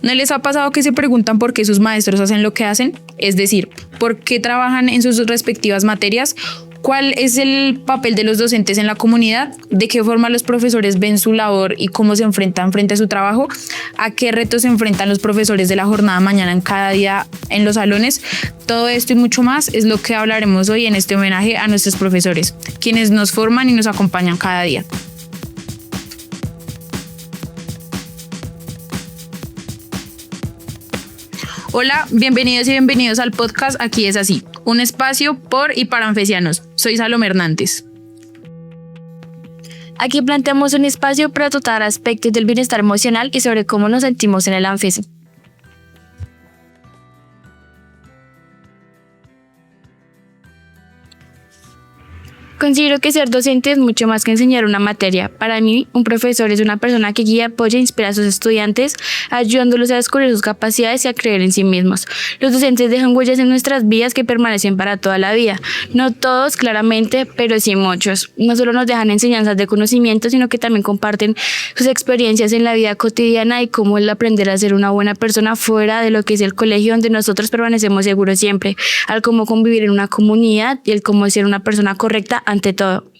¿No les ha pasado que se preguntan por qué sus maestros hacen lo que hacen? Es decir, ¿por qué trabajan en sus respectivas materias? ¿Cuál es el papel de los docentes en la comunidad? ¿De qué forma los profesores ven su labor y cómo se enfrentan frente a su trabajo? ¿A qué retos se enfrentan los profesores de la jornada mañana en cada día en los salones? Todo esto y mucho más es lo que hablaremos hoy en este homenaje a nuestros profesores, quienes nos forman y nos acompañan cada día. Hola, bienvenidos y bienvenidos al podcast Aquí es así, un espacio por y para anfesianos. Soy Salomé Hernández. Aquí planteamos un espacio para tratar aspectos del bienestar emocional y sobre cómo nos sentimos en el ANFES. Considero que ser docente es mucho más que enseñar una materia. Para mí, un profesor es una persona que guía, apoya e inspira a sus estudiantes, ayudándolos a descubrir sus capacidades y a creer en sí mismos. Los docentes dejan huellas en nuestras vidas que permanecen para toda la vida. No todos, claramente, pero sí muchos. No solo nos dejan enseñanzas de conocimiento, sino que también comparten sus experiencias en la vida cotidiana y cómo el aprender a ser una buena persona fuera de lo que es el colegio, donde nosotros permanecemos seguros siempre, al cómo convivir en una comunidad y el cómo ser una persona correcta ante todo,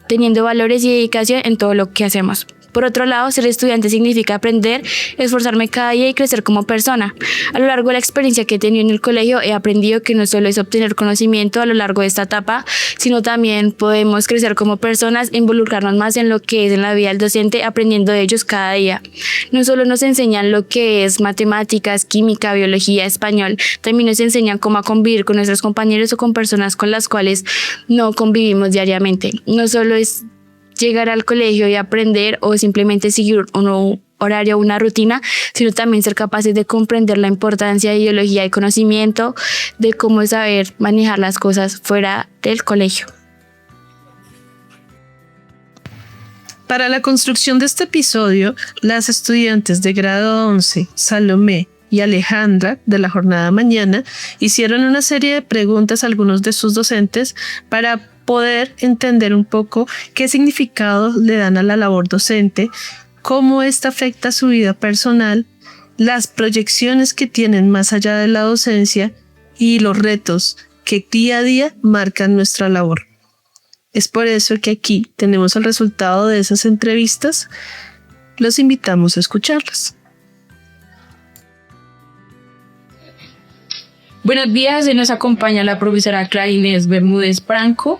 teniendo valores y dedicación en todo lo que hacemos. Por otro lado, ser estudiante significa aprender, esforzarme cada día y crecer como persona. A lo largo de la experiencia que he tenido en el colegio, he aprendido que no solo es obtener conocimiento a lo largo de esta etapa, sino también podemos crecer como personas, involucrarnos más en lo que es en la vida del docente, aprendiendo de ellos cada día. No solo nos enseñan lo que es matemáticas, química, biología, español, también nos enseñan cómo a convivir con nuestros compañeros o con personas con las cuales no convivimos diariamente. No solo es llegar al colegio y aprender o simplemente seguir un horario o una rutina, sino también ser capaces de comprender la importancia de ideología y conocimiento de cómo saber manejar las cosas fuera del colegio. Para la construcción de este episodio, las estudiantes de grado 11, Salomé y Alejandra, de la jornada mañana, hicieron una serie de preguntas a algunos de sus docentes para poder entender un poco qué significado le dan a la labor docente, cómo esta afecta su vida personal, las proyecciones que tienen más allá de la docencia y los retos que día a día marcan nuestra labor. Es por eso que aquí tenemos el resultado de esas entrevistas. Los invitamos a escucharlas. Buenos días, hoy nos acompaña la profesora Clara Inés Bermúdez Franco.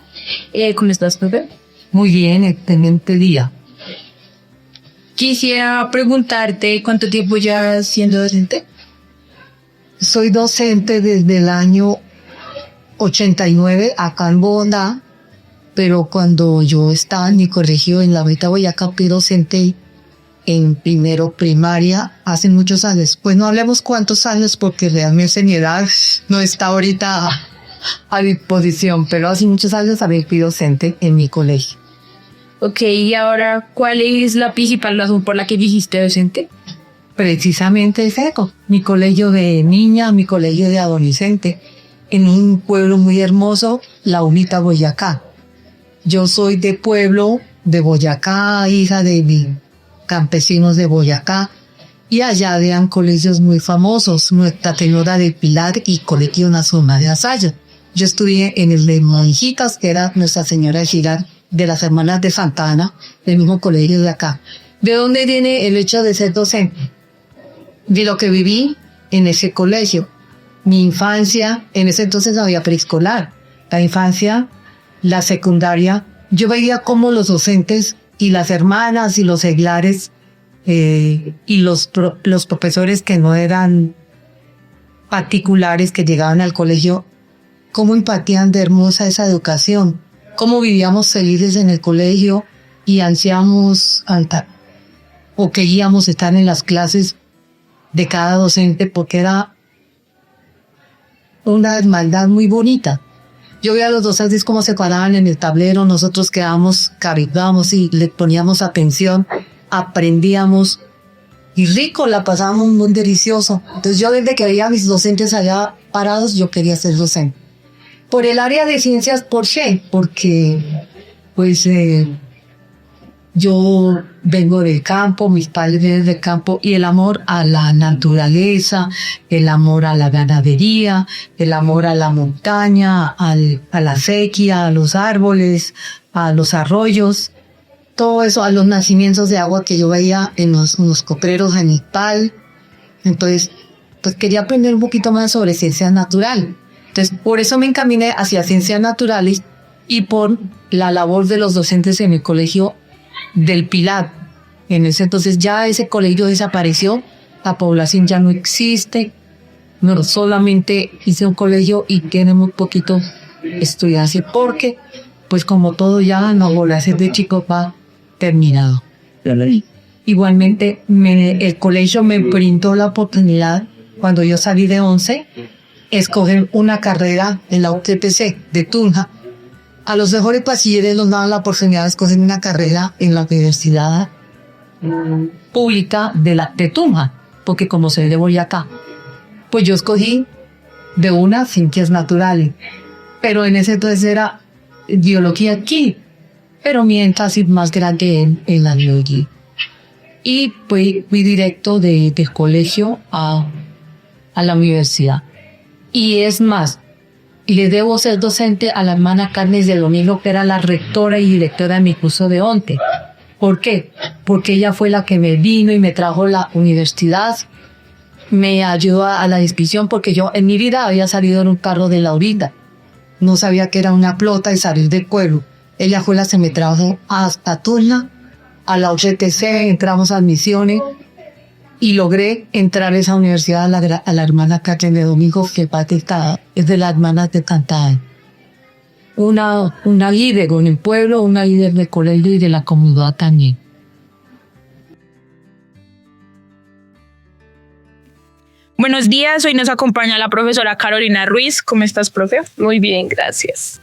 ¿Cómo estás, profe? Muy bien, excelente día. Quisiera preguntarte cuánto tiempo llevas siendo docente. Soy docente desde el año 89 acá en Bogotá, pero cuando yo estaba en mi colegio en la Beta Boyacá, fui docente en primero primaria hace muchos años. Pues no hablemos cuántos años porque realmente mi edad no está ahorita a disposición, pero hace muchos años fui docente en mi colegio. Ok, y ahora, ¿cuál es la principal razón por la que dijiste docente? Precisamente es eso, mi colegio de niña, mi colegio de adolescente, en un pueblo muy hermoso, La Humita, Boyacá. Yo soy de pueblo de Boyacá, hija de campesinos de Boyacá, y allá habían colegios muy famosos, Nuestra Señora de Pilar y Colegio Nacional de Asallo. Yo estudié en el de Monjitas, que era Nuestra Señora de Pilar, de las Hermanas de Santa Ana, del mismo colegio de acá. ¿De dónde viene el hecho de ser docente? De lo que viví en ese colegio. Mi infancia, en ese entonces no había preescolar. La infancia, la secundaria, yo veía cómo los docentes y las hermanas y los seglares y los profesores que no eran particulares que llegaban al colegio, cómo impartían de hermosa esa educación, cómo vivíamos felices en el colegio y ansiamos o queríamos estar en las clases de cada docente porque era una hermandad muy bonita. Yo veía a los docentes cómo se paraban en el tablero, nosotros quedábamos, cabildábamos y le poníamos atención, aprendíamos y rico, la pasábamos muy delicioso. Entonces yo desde que veía a mis docentes allá parados, yo quería ser docente. Por el área de ciencias, ¿por qué? Porque pues Yo vengo del campo, mis padres vienen del campo, y el amor a la naturaleza, el amor a la ganadería, el amor a la montaña, a la sequía, a los árboles, a los arroyos, todo eso, a los nacimientos de agua que yo veía en los copreros en Nipal. Entonces, pues quería aprender un poquito más sobre ciencia natural. Entonces, por eso me encaminé hacia ciencias naturales y por la labor de los docentes en el colegio del Pilar. En ese entonces ya ese colegio desapareció, la población ya no existe, no, solamente hice un colegio y tiene muy poquitos estudiantes porque, pues como todo ya no volví a hacer de chico va terminado. Igualmente el colegio me brindó la oportunidad cuando yo salí de 11 escoger una carrera en la UTPC de Tunja. A los mejores bachilleres nos daban la oportunidad de escoger una carrera en la universidad pública de Tunja, porque como soy de Boyacá, pues yo escogí de una ciencias naturales, pero en ese entonces era biología aquí, pero mi énfasis más grande en la biología. Y pues fui directo del colegio a la universidad. Y es más, le debo ser docente a la hermana Carnes de Domingo, que era la rectora y directora de mi curso de ONTE. ¿Por qué? Porque ella fue la que me vino y me trajo la universidad, me ayudó a la inscripción, porque yo en mi vida había salido en un carro de Laurita. No sabía que era una flota y salir del pueblo. Ella fue la que me trajo hasta Tuzla, a la UTC, entramos a admisiones y logré entrar a esa universidad a la hermana Carmen de Domingo, que es de las hermanas de Cantay. Una líder en el pueblo, una líder del colegio y de la comunidad también. Buenos días, hoy nos acompaña la profesora Carolina Ruiz. ¿Cómo estás, profe? Muy bien, gracias.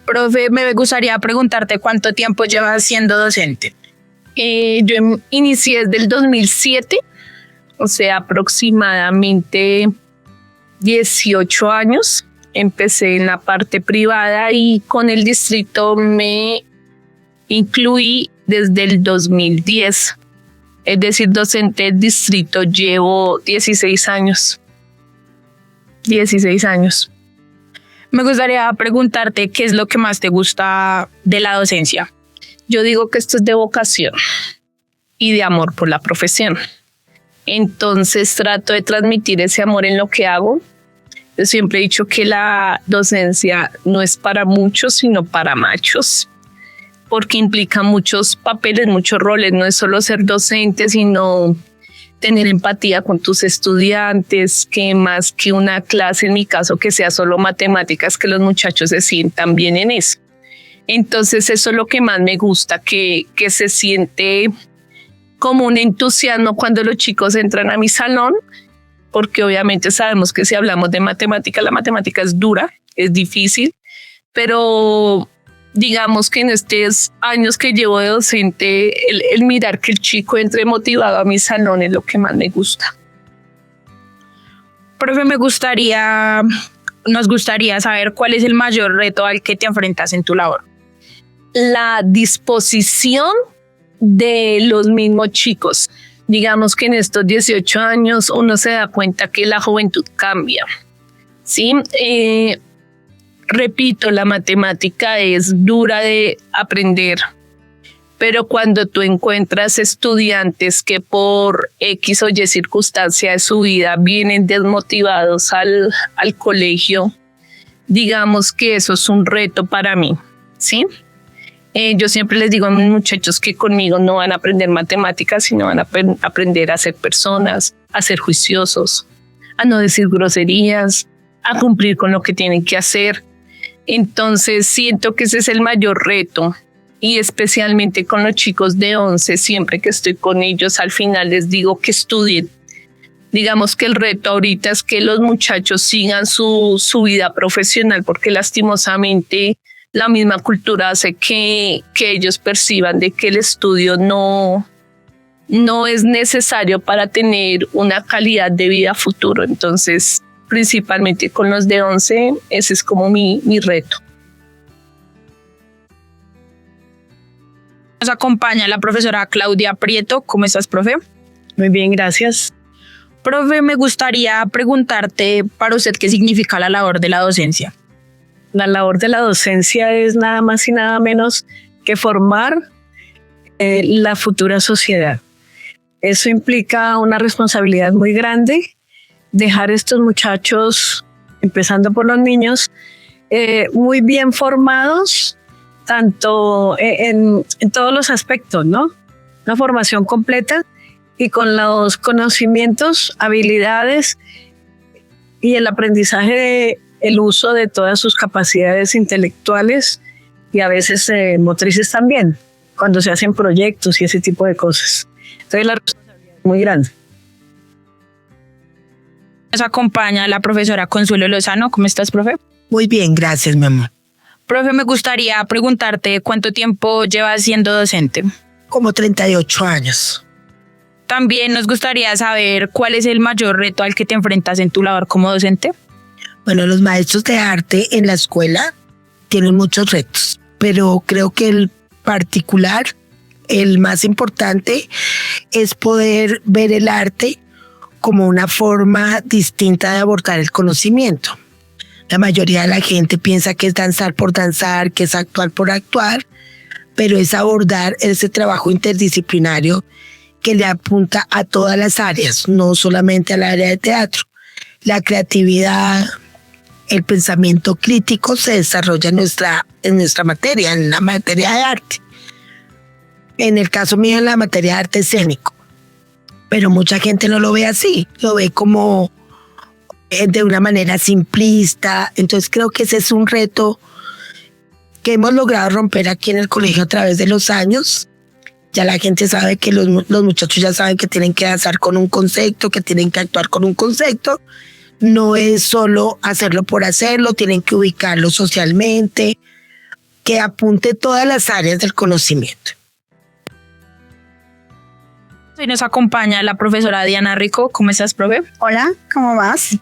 Profe, me gustaría preguntarte cuánto tiempo llevas siendo docente. Yo inicié desde el 2007, o sea, aproximadamente 18 años. Empecé en la parte privada y con el distrito me incluí desde el 2010. Es decir, docente del distrito llevo 16 años. 16 años. Me gustaría preguntarte qué es lo que más te gusta de la docencia. Yo digo que esto es de vocación y de amor por la profesión. Entonces trato de transmitir ese amor en lo que hago. Yo siempre he dicho que la docencia no es para muchos, sino para machos, porque implica muchos papeles, muchos roles. No es solo ser docente, sino tener empatía con tus estudiantes, que más que una clase, en mi caso, que sea solo matemáticas, que los muchachos se sientan bien en eso. Entonces eso es lo que más me gusta, que se siente como un entusiasmo cuando los chicos entran a mi salón, porque obviamente sabemos que si hablamos de matemática, la matemática es dura, es difícil, pero digamos que en estos años que llevo de docente, el mirar que el chico entre motivado a mi salón es lo que más me gusta. Profe, nos gustaría saber cuál es el mayor reto al que te enfrentas en tu labor. La disposición de los mismos chicos. Digamos que en estos 18 años uno se da cuenta que la juventud cambia. ¿Sí? Repito, la matemática es dura de aprender, pero cuando tú encuentras estudiantes que por X o Y circunstancia de su vida vienen desmotivados al colegio, digamos que eso es un reto para mí, ¿sí? Yo siempre les digo a mis muchachos que conmigo no van a aprender matemáticas, sino van a aprender a ser personas, a ser juiciosos, a no decir groserías, a cumplir con lo que tienen que hacer. Entonces siento que ese es el mayor reto, y especialmente con los chicos de 11, siempre que estoy con ellos, al final les digo que estudien. Digamos que el reto ahorita es que los muchachos sigan su vida profesional, porque lastimosamente la misma cultura hace que ellos perciban de que el estudio no es necesario para tener una calidad de vida futuro. Entonces, principalmente con los de 11, ese es como mi reto. Nos acompaña la profesora Claudia Prieto. ¿Cómo estás, profe? Muy bien, gracias. Profe, me gustaría preguntarte para usted qué significa la labor de la docencia. La labor de la docencia es nada más y nada menos que formar la futura sociedad. Eso implica una responsabilidad muy grande, dejar estos muchachos, empezando por los niños, muy bien formados, tanto en todos los aspectos, ¿no? Una formación completa y con los conocimientos, habilidades y el aprendizaje, el uso de todas sus capacidades intelectuales y a veces motrices también, cuando se hacen proyectos y ese tipo de cosas. Entonces la responsabilidad es muy grande. Nos acompaña la profesora Consuelo Lozano. ¿Cómo estás, profe? Muy bien, gracias, mi amor. Profe, me gustaría preguntarte cuánto tiempo llevas siendo docente. Como 38 años. También nos gustaría saber cuál es el mayor reto al que te enfrentas en tu labor como docente. Bueno, los maestros de arte en la escuela tienen muchos retos, pero creo que el particular, el más importante, es poder ver el arte como una forma distinta de abordar el conocimiento. La mayoría de la gente piensa que es danzar por danzar, que es actuar por actuar, pero es abordar ese trabajo interdisciplinario que le apunta a todas las áreas, no solamente al área de teatro. La creatividad, el pensamiento crítico se desarrolla en nuestra materia, en la materia de arte. En el caso mío, en la materia de arte escénico. Pero mucha gente no lo ve así, lo ve como de una manera simplista. Entonces creo que ese es un reto que hemos logrado romper aquí en el colegio a través de los años. Ya la gente sabe que los muchachos ya saben que tienen que danzar con un concepto, que tienen que actuar con un concepto. No es solo hacerlo por hacerlo, tienen que ubicarlo socialmente, que apunte todas las áreas del conocimiento. Hoy nos acompaña la profesora Diana Rico. ¿Cómo estás, profe? Hola, ¿cómo vas?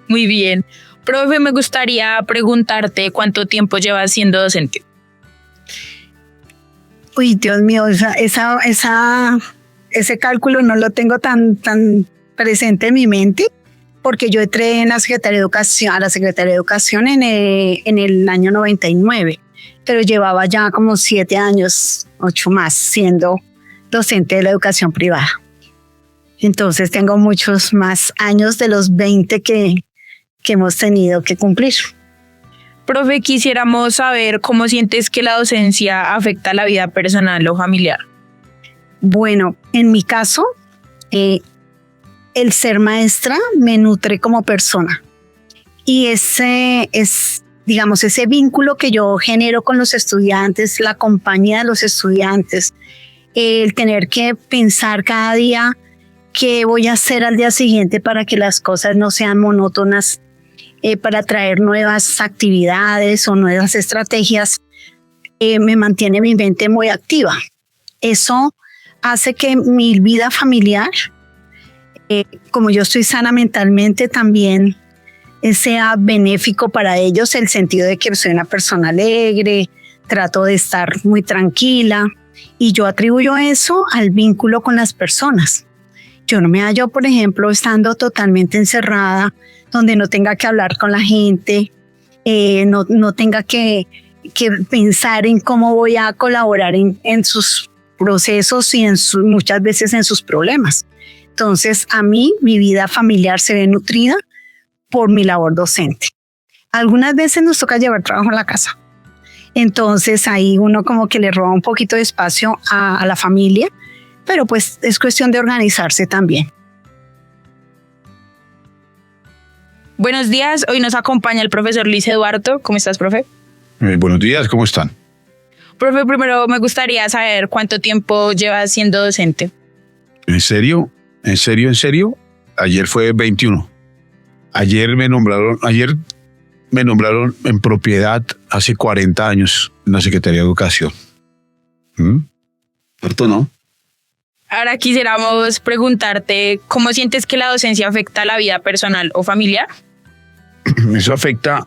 Muy bien. Profe, me gustaría preguntarte cuánto tiempo llevas siendo docente. Uy, Dios mío, ese cálculo no lo tengo tan presente en mi mente, porque yo entré en la Secretaría de Educación en el año 99, pero llevaba ya como 7 años, 8 más, siendo docente de la educación privada. Entonces tengo muchos más años de los 20 que hemos tenido que cumplir. Profe, quisiéramos saber cómo sientes que la docencia afecta la vida personal o familiar. Bueno, en mi caso, el ser maestra me nutre como persona. Y ese vínculo que yo genero con los estudiantes, la compañía de los estudiantes, el tener que pensar cada día qué voy a hacer al día siguiente para que las cosas no sean monótonas, para traer nuevas actividades o nuevas estrategias, me mantiene mi mente muy activa. Eso hace que mi vida familiar, como yo estoy sana mentalmente, también sea benéfico para ellos, el sentido de que soy una persona alegre, trato de estar muy tranquila, y yo atribuyo eso al vínculo con las personas. Yo no me hallo, por ejemplo, estando totalmente encerrada, donde no tenga que hablar con la gente, no tenga que pensar en cómo voy a colaborar en sus procesos y muchas veces en sus problemas. Entonces, a mí, mi vida familiar se ve nutrida por mi labor docente. Algunas veces nos toca llevar trabajo a la casa. Entonces, ahí uno como que le roba un poquito de espacio a la familia, pero pues es cuestión de organizarse también. Buenos días, hoy nos acompaña el profesor Luis Eduardo. ¿Cómo estás, profe? Buenos días, ¿cómo están? Profe, primero me gustaría saber cuánto tiempo llevas siendo docente. ¿En serio? ¿En serio? Ayer fue 21. Ayer me nombraron en propiedad hace 40 años en la Secretaría de Educación. ¿Cierto, no? Ahora quisiéramos preguntarte, ¿cómo sientes que la docencia afecta a la vida personal o familiar? Eso afecta,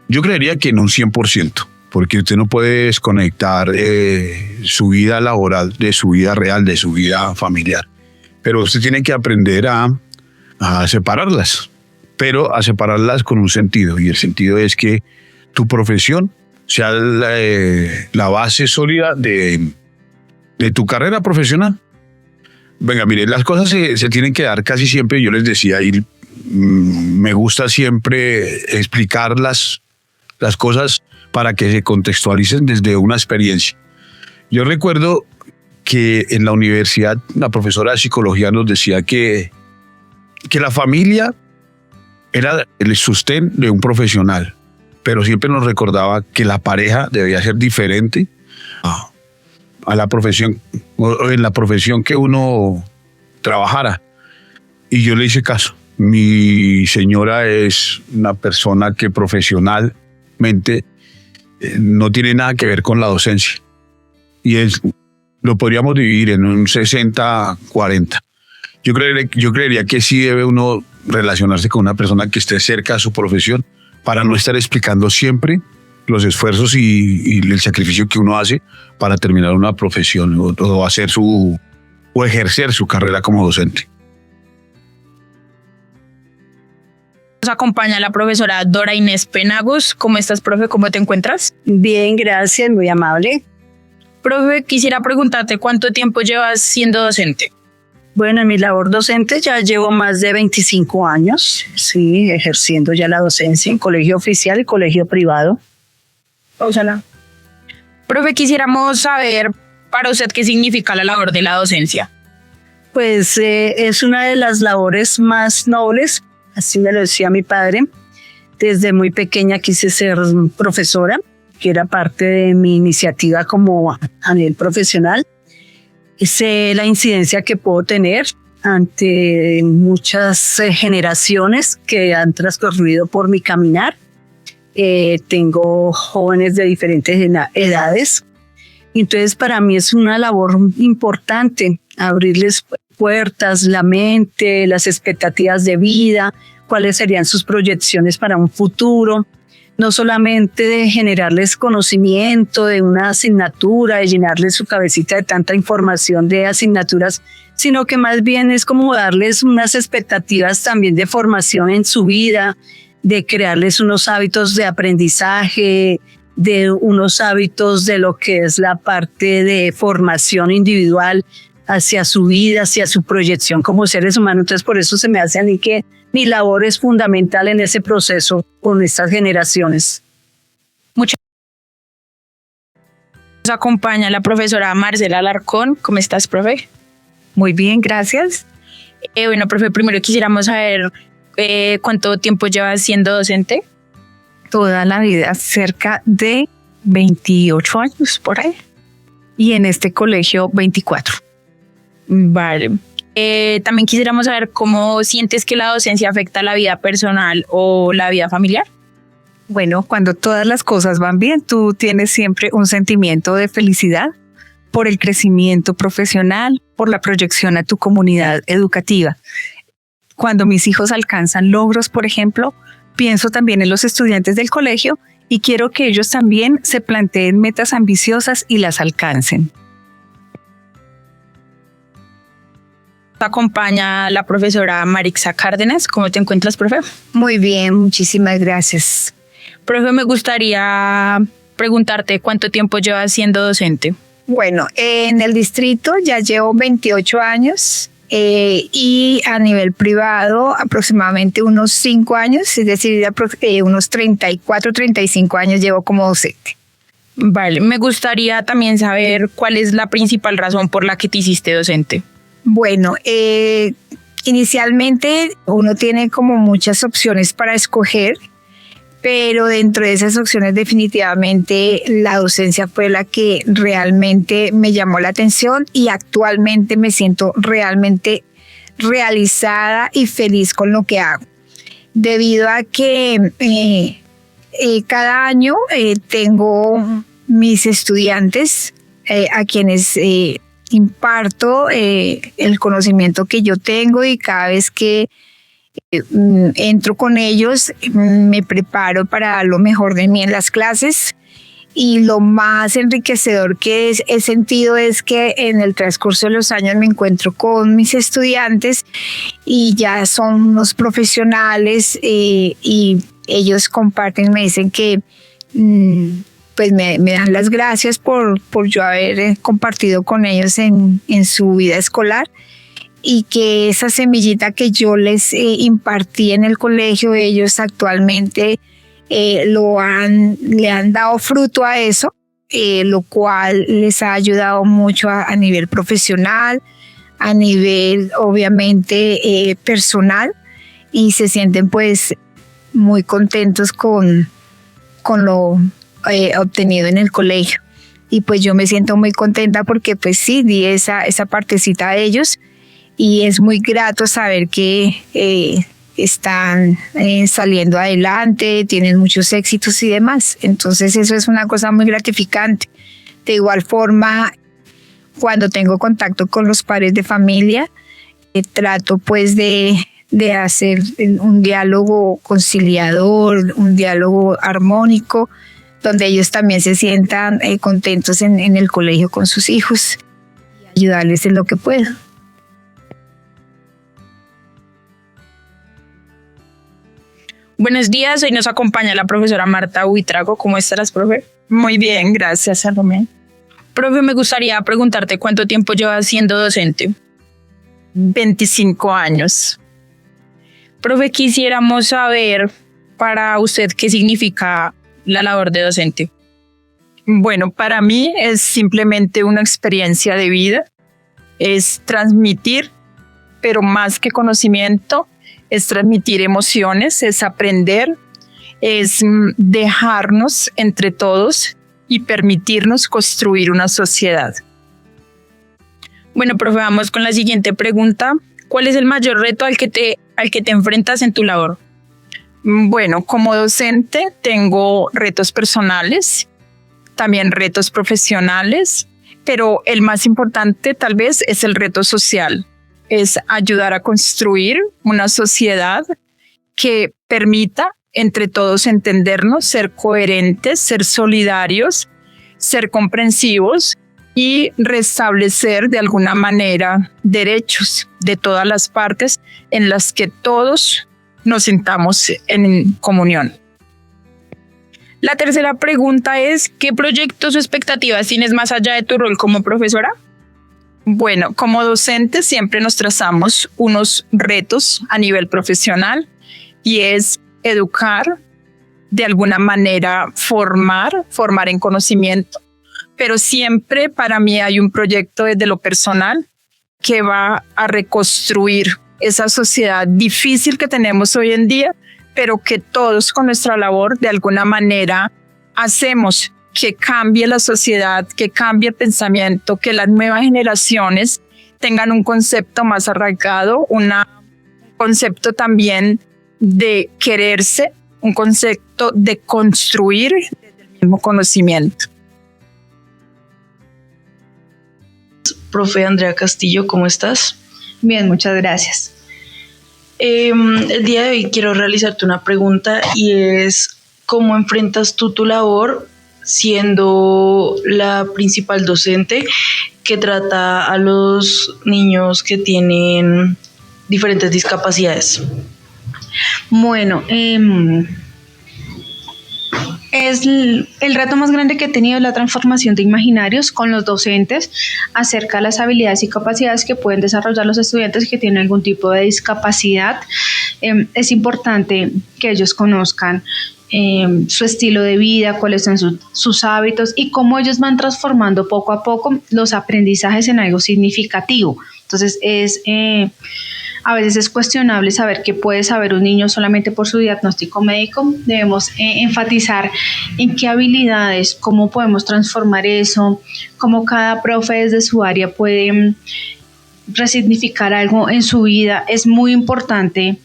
yo creería que en un 100%. porque usted no puede desconectar su vida laboral de su vida real, de su vida familiar. Pero usted tiene que aprender a separarlas, pero a separarlas con un sentido, y el sentido es que tu profesión sea la base sólida de tu carrera profesional. Venga, mire, las cosas se tienen que dar casi siempre. Yo les decía, y me gusta siempre explicar las cosas para que se contextualicen desde una experiencia. Yo recuerdo que en la universidad la profesora de psicología nos decía que la familia era el sostén de un profesional, pero siempre nos recordaba que la pareja debía ser diferente a la profesión, o en la profesión que uno trabajara. Y yo le hice caso. Mi señora es una persona que profesionalmente no tiene nada que ver con la docencia. Y lo podríamos dividir en un 60-40. Yo creería que sí debe uno relacionarse con una persona que esté cerca de su profesión para no estar explicando siempre los esfuerzos y el sacrificio que uno hace para terminar una profesión o hacer o ejercer su carrera como docente. Nos acompaña la profesora Dora Inés Penagos. ¿Cómo estás, profe? ¿Cómo te encuentras? Bien, gracias, muy amable. Profe, quisiera preguntarte cuánto tiempo llevas siendo docente. Bueno, en mi labor docente ya llevo más de 25 años, sí, ejerciendo ya la docencia en colegio oficial y colegio privado. Pausala. Profe, quisiéramos saber para usted qué significa la labor de la docencia. Pues es una de las labores más nobles, así me lo decía mi padre. Desde muy pequeña quise ser profesora, que era parte de mi iniciativa como a nivel profesional. Sé la incidencia que puedo tener ante muchas generaciones que han transcurrido por mi caminar. Tengo jóvenes de diferentes edades. Entonces, para mí es una labor importante abrirles puertas, la mente, las expectativas de vida, cuáles serían sus proyecciones para un futuro. No solamente de generarles conocimiento de una asignatura, de llenarles su cabecita de tanta información de asignaturas, sino que más bien es como darles unas expectativas también de formación en su vida, de crearles unos hábitos de aprendizaje, de unos hábitos de lo que es la parte de formación individual hacia su vida, hacia su proyección como seres humanos. Entonces, por eso se me hace a mí que mi labor es fundamental en ese proceso con estas generaciones. Muchas gracias. Nos acompaña la profesora Marcela Alarcón. ¿Cómo estás, profe? Muy bien, gracias. Bueno, profe, primero quisiéramos saber cuánto tiempo llevas siendo docente. Toda la vida, cerca de 28 años por ahí. Y en este colegio 24. Vale. También quisiéramos saber cómo sientes que la docencia afecta la vida personal o la vida familiar. Bueno, cuando todas las cosas van bien, tú tienes siempre un sentimiento de felicidad por el crecimiento profesional, por la proyección a tu comunidad educativa. Cuando mis hijos alcanzan logros, por ejemplo, pienso también en los estudiantes del colegio y quiero que ellos también se planteen metas ambiciosas y las alcancen. Acompaña la profesora Marixa Cárdenas. ¿Cómo te encuentras, profe? Muy bien, muchísimas gracias. Profe, me gustaría preguntarte cuánto tiempo llevas siendo docente. Bueno, en el distrito ya llevo 28 años y a nivel privado aproximadamente unos 5 años, es decir, unos 34, 35 años llevo como docente. Vale, me gustaría también saber cuál es la principal razón por la que te hiciste docente. Bueno, inicialmente uno tiene como muchas opciones para escoger, pero dentro de esas opciones definitivamente la docencia fue la que realmente me llamó la atención y actualmente me siento realmente realizada y feliz con lo que hago. Debido a que cada año tengo mis estudiantes a quienes imparto el conocimiento que yo tengo y cada vez que entro con ellos me preparo para lo mejor de mí en las clases y lo más enriquecedor que he sentido es que en el transcurso de los años me encuentro con mis estudiantes y ya son unos profesionales y ellos comparten, me dicen que pues me dan las gracias por yo haber compartido con ellos en su vida escolar, y que esa semillita que yo les impartí en el colegio, ellos actualmente le han dado fruto a eso, lo cual les ha ayudado mucho a nivel profesional, a nivel obviamente personal, y se sienten pues muy contentos con lo obtenido en el colegio. Y pues yo me siento muy contenta porque pues sí, di esa partecita a ellos, y es muy grato saber que están saliendo adelante, tienen muchos éxitos y demás. Entonces eso es una cosa muy gratificante. De igual forma, cuando tengo contacto con los padres de familia, trato pues de hacer un diálogo conciliador, un diálogo armónico, donde ellos también se sientan contentos en el colegio con sus hijos, y ayudarles en lo que puedo. Buenos días, hoy nos acompaña la profesora Marta Buitrago. ¿Cómo estás, profe? Muy bien, gracias, Salomé. Profe, me gustaría preguntarte cuánto tiempo llevas siendo docente. 25 años. Profe, quisiéramos saber para usted qué significa la labor de docente. Bueno, para mí es simplemente una experiencia de vida, es transmitir, pero más que conocimiento, es transmitir emociones, es aprender, es dejarnos entre todos y permitirnos construir una sociedad. Bueno, profe, vamos con la siguiente pregunta. ¿Cuál es el mayor reto al que te enfrentas en tu labor? Bueno, como docente tengo retos personales, también retos profesionales, pero el más importante tal vez es el reto social. Es ayudar a construir una sociedad que permita entre todos entendernos, ser coherentes, ser solidarios, ser comprensivos y restablecer de alguna manera derechos de todas las partes en las que todos nos sintamos en comunión. La tercera pregunta es, ¿qué proyectos o expectativas tienes más allá de tu rol como profesora? Bueno, como docentes siempre nos trazamos unos retos a nivel profesional y es educar, de alguna manera formar en conocimiento, pero siempre para mí hay un proyecto desde lo personal que va a reconstruir esa sociedad difícil que tenemos hoy en día, pero que todos con nuestra labor de alguna manera hacemos que cambie la sociedad, que cambie el pensamiento, que las nuevas generaciones tengan un concepto más arraigado, un concepto también de quererse, un concepto de construir desde el mismo conocimiento. Profe Andrea Castillo, ¿cómo estás? Bien, muchas gracias. El día de hoy quiero realizarte una pregunta y es ¿cómo enfrentas tú tu labor siendo la principal docente que trata a los niños que tienen diferentes discapacidades? Bueno, es el reto más grande que he tenido es la transformación de imaginarios con los docentes acerca de las habilidades y capacidades que pueden desarrollar los estudiantes que tienen algún tipo de discapacidad. Es importante que ellos conozcan su estilo de vida, cuáles son sus hábitos y cómo ellos van transformando poco a poco los aprendizajes en algo significativo. Entonces a veces es cuestionable saber qué puede saber un niño solamente por su diagnóstico médico. Debemos enfatizar en qué habilidades, cómo podemos transformar eso, cómo cada profe desde su área puede resignificar algo en su vida. Es muy importante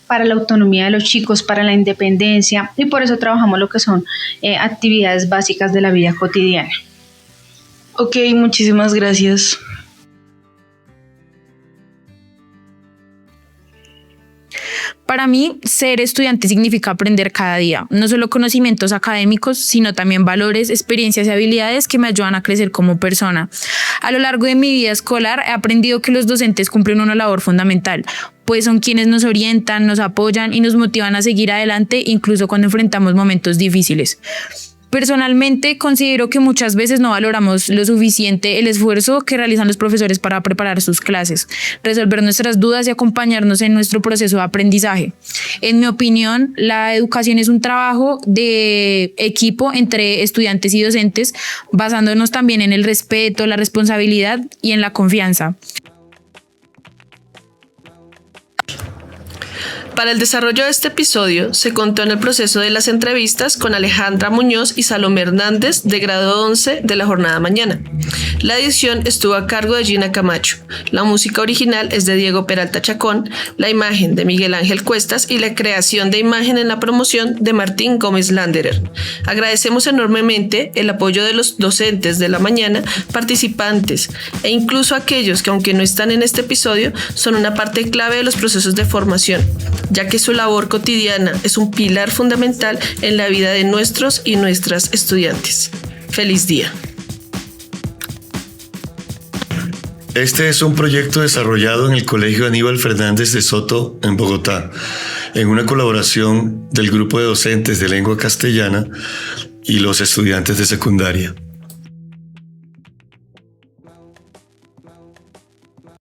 para la autonomía de los chicos, para la independencia, y por eso trabajamos lo que son actividades básicas de la vida cotidiana. Ok, muchísimas gracias. Para Para mí, ser estudiante significa aprender cada día, no solo conocimientos académicos, sino también valores, experiencias y habilidades que me ayudan a crecer como persona. A lo largo de mi vida escolar he aprendido que los docentes cumplen una labor fundamental, pues son quienes nos orientan, nos apoyan y nos motivan a seguir adelante, incluso cuando enfrentamos momentos difíciles. Personalmente, considero que muchas veces no valoramos lo suficiente el esfuerzo que realizan los profesores para preparar sus clases, resolver nuestras dudas y acompañarnos en nuestro proceso de aprendizaje. En mi opinión, la educación es un trabajo de equipo entre estudiantes y docentes, basándonos también en el respeto, la responsabilidad y en la confianza. Para el desarrollo de este episodio se contó en el proceso de las entrevistas con Alejandra Muñoz y Salomé Hernández de grado 11 de la jornada mañana. La edición estuvo a cargo de Gina Camacho, la música original es de Diego Peralta Chacón, la imagen de Miguel Ángel Cuestas y la creación de imagen en la promoción de Martín Gómez Landerer. Agradecemos enormemente el apoyo de los docentes de la mañana, participantes e incluso aquellos que, aunque no están en este episodio, son una parte clave de los procesos de formación, ya que su labor cotidiana es un pilar fundamental en la vida de nuestros y nuestras estudiantes. ¡Feliz día! Este es un proyecto desarrollado en el Colegio Aníbal Fernández de Soto, en Bogotá, en una colaboración del grupo de docentes de lengua castellana y los estudiantes de secundaria.